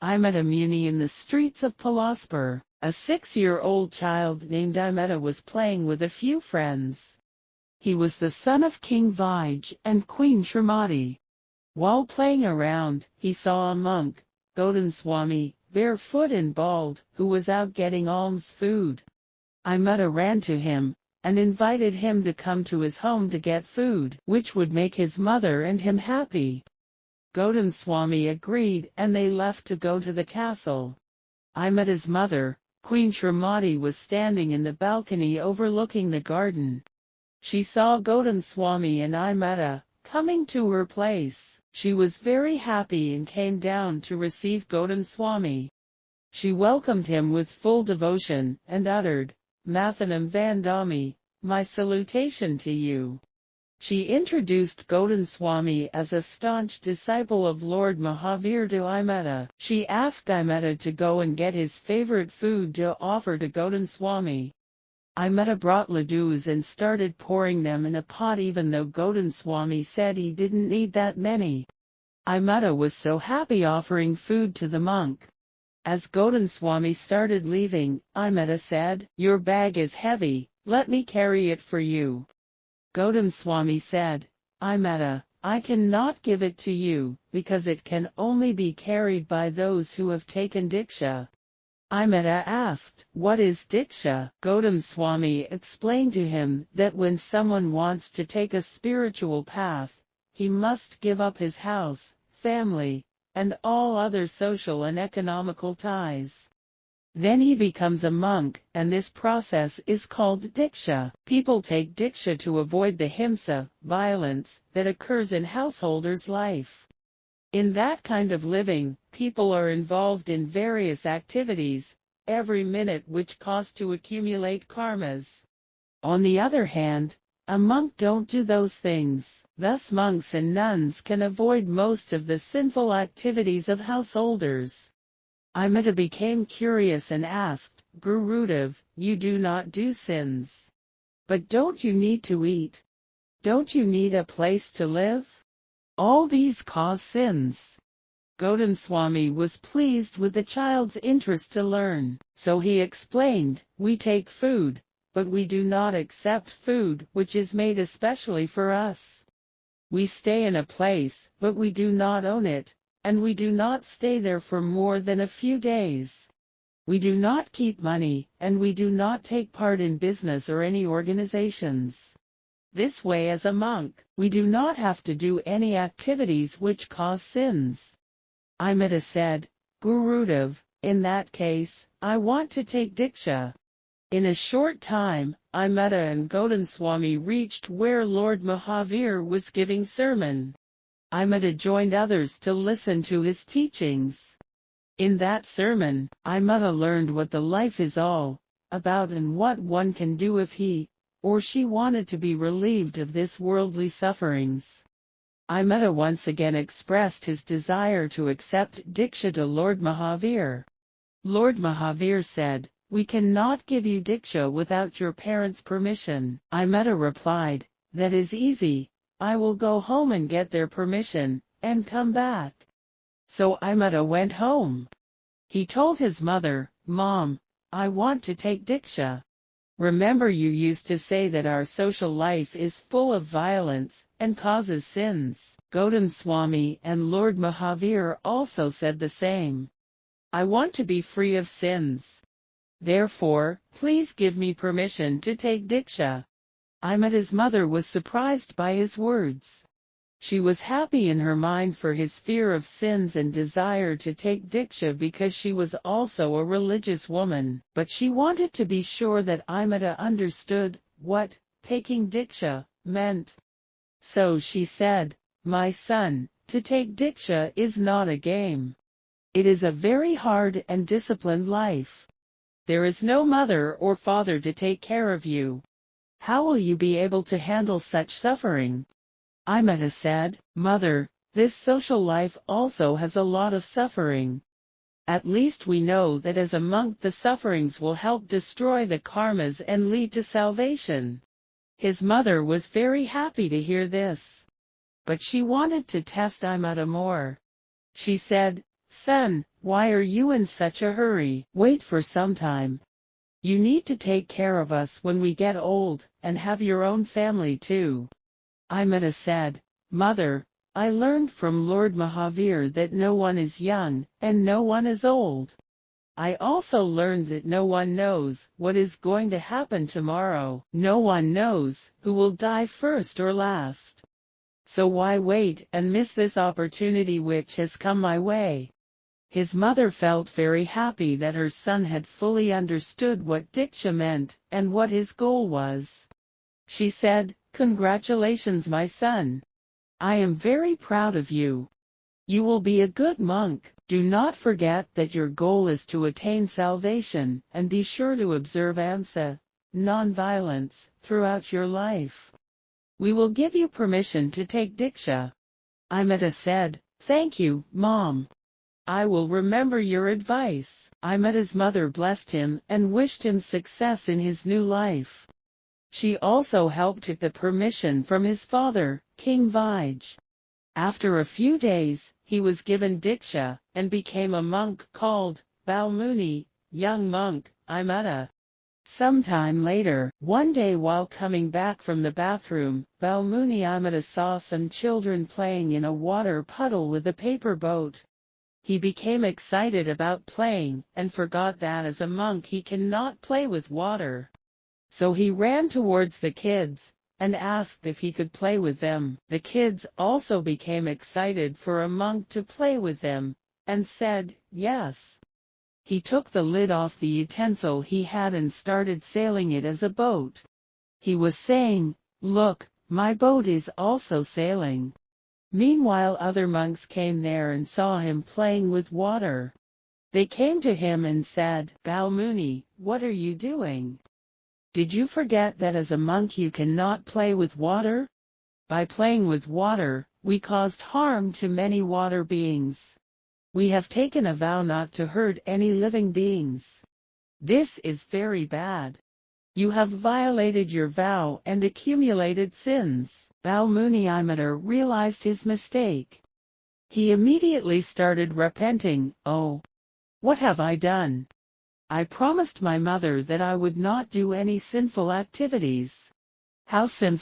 AIMUTTA Muni in the streets of Palaspur. A 6-year-old child named AIMUTTA was playing with a few friends. He was the son of King Vij and Queen Srimati. While playing around, he saw a monk, Gautam Swami, barefoot and bald, who was out getting alms food. AIMUTTA ran to him and invited him to come to his home to get food, which would make his mother and him happy. Gautam Swami agreed and they left to go to the castle. AIMUTTA's mother, Queen Srimati, was standing in the balcony overlooking the garden. She saw Gautam Swami and AIMUTTA coming to her place. She was very happy and came down to receive Gautam Swami. She welcomed him with full devotion and uttered, "Mathanam Vandami, my salutation to you." She introduced Gautam Swami as a staunch disciple of Lord Mahavir to AIMUTTA. She asked AIMUTTA to go and get his favorite food to offer to Gautam Swami. AIMUTTA brought laddus and started pouring them in a pot even though Gautam Swami said he didn't need that many. AIMUTTA was so happy offering food to the monk. As Gautam Swami started leaving, AIMUTTA said, "Your bag is heavy, let me carry it for you." Gautam Swami said, "AIMUTTA, I cannot give it to you, because it can only be carried by those who have taken Diksha." AIMUTTA asked, "What is Diksha?" Gautam Swami explained to him that when someone wants to take a spiritual path, he must give up his house, family, and all other social and economical ties. Then he becomes a monk, and this process is called Diksha. People take Diksha to avoid the himsa, violence, that occurs in householders' life. In that kind of living, people are involved in various activities, every minute which cause to accumulate karmas. On the other hand, a monk don't do those things. Thus monks and nuns can avoid most of the sinful activities of householders. AIMUTTA became curious and asked, "Gurudev, you do not do sins. But don't you need to eat? Don't you need a place to live? All these cause sins." Gautam Swami was pleased with the child's interest to learn, so he explained, "We take food, but we do not accept food which is made especially for us. We stay in a place, but we do not own it, and we do not stay there for more than a few days. We do not keep money, and we do not take part in business or any organizations. This way, as a monk, we do not have to do any activities which cause sins." AIMUTTA said, "Gurudev, in that case, I want to take Diksha." In a short time, AIMUTTA and Gautam Swami reached where Lord Mahavir was giving sermon. AIMUTTA joined others to listen to his teachings. In that sermon, AIMUTTA learned what the life is all about and what one can do if he or she wanted to be relieved of this worldly sufferings. AIMUTTA once again expressed his desire to accept Diksha to Lord Mahavir. Lord Mahavir said, "We cannot give you Diksha without your parents' permission." AIMUTTA replied, "That is easy. I will go home and get their permission, and come back." So AIMUTTA went home. He told his mother, "Mom, I want to take Diksha. Remember you used to say that our social life is full of violence and causes sins." Gautam Swami and Lord Mahavir also said the same. "I want to be free of sins. Therefore, please give me permission to take Diksha." AIMUTTA's mother was surprised by his words. She was happy in her mind for his fear of sins and desire to take Diksha because she was also a religious woman, but she wanted to be sure that AIMUTTA understood what taking Diksha meant. So she said, "My son, to take Diksha is not a game. It is a very hard and disciplined life. There is no mother or father to take care of you. How will you be able to handle such suffering?" AIMUTTA said, "Mother, this social life also has a lot of suffering. At least we know that as a monk the sufferings will help destroy the karmas and lead to salvation." His mother was very happy to hear this. But she wanted to test AIMUTTA more. She said, "Son, why are you in such a hurry? Wait for some time. You need to take care of us when we get old, and have your own family too. AIMUTTA said, Mother, I learned from Lord Mahavir that no one is young, and no one is old. I also learned that no one knows what is going to happen tomorrow. No one knows who will die first or last. So why wait and miss this opportunity which has come my way? His mother felt very happy that her son had fully understood what Diksha meant and what his goal was. She said, Congratulations, my son. I am very proud of you. You will be a good monk. Do not forget that your goal is to attain salvation, and be sure to observe AIMSA, non-violence, throughout your life. We will give you permission to take Diksha. AIMUTTA said, Thank you, Mom. I will remember your advice. AIMUTTA's mother blessed him and wished him success in his new life. She also helped get the permission from his father, King Vij. After a few days, he was given Diksha, and became a monk called Muni, young monk, AIMUTTA. Sometime later, one day while coming back from the bathroom, Muni AIMUTTA saw some children playing in a water puddle with a paper boat. He became excited about playing, and forgot that as a monk he cannot play with water. So he ran towards the kids, and asked if he could play with them. The kids also became excited for a monk to play with them, and said, yes. He took the lid off the utensil he had and started sailing it as a boat. He was saying, Look, my boat is also sailing. Meanwhile other monks came there and saw him playing with water. They came to him and said, Muni, what are you doing? Did you forget that as a monk you cannot play with water? By playing with water, we caused harm to many water beings. We have taken a vow not to hurt any living beings. This is very bad. You have violated your vow and accumulated sins. Muni AIMUTTA realized his mistake. He immediately started repenting. Oh, what have I done? I promised my mother that I would not do any sinful activities. How sinful!